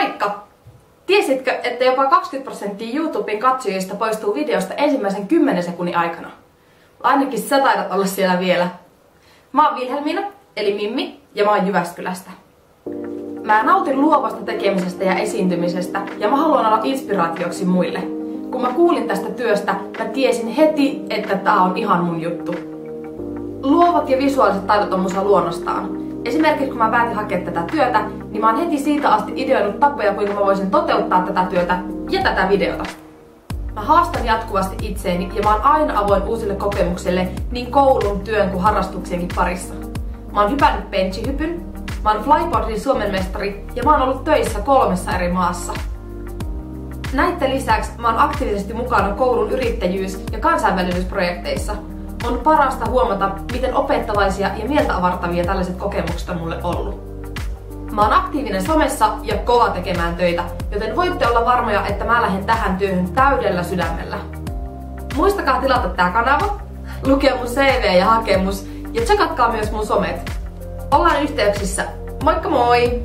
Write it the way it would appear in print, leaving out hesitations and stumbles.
Moikka! Tiesitkö, että jopa 20% YouTuben katsojista poistuu videosta ensimmäisen 10 sekunnin aikana? Ainakin sä taidat olla siellä vielä. Mä oon Vilhelmiina, eli Mimmi, ja mä oon Jyväskylästä. Mä nautin luovasta tekemisestä ja esiintymisestä, ja mä haluan olla inspiraatioksi muille. Kun mä kuulin tästä työstä, mä tiesin heti, että tää on ihan mun juttu. Luovat ja visuaaliset taidot on musta luonnostaan. Esimerkiksi kun mä päätin hakea tätä työtä, niin mä oon heti siitä asti ideoinut tapoja, kuinka mä voisin toteuttaa tätä työtä ja tätä videota. Mä haastan jatkuvasti itseeni ja mä oon aina avoin uusille kokemuksille niin koulun, työn kuin harrastuksienkin parissa. Mä oon hypännyt benchihypyn, mä oon flyboardin Suomen mestari ja mä oon ollut töissä 3 eri maassa. Näiden lisäksi mä oon aktiivisesti mukana koulun yrittäjyys- ja kansainvälisyysprojekteissa. On parasta huomata, miten opettavaisia ja mieltä avartavia tällaiset kokemukset on mulle ollut. Mä oon aktiivinen somessa ja kova tekemään töitä, joten voitte olla varmoja, että mä lähden tähän työhön täydellä sydämellä. Muistakaa tilata tää kanava, lukea mun CV ja hakemus ja tsekatkaa myös mun somet. Ollaan yhteyksissä. Moikka moi!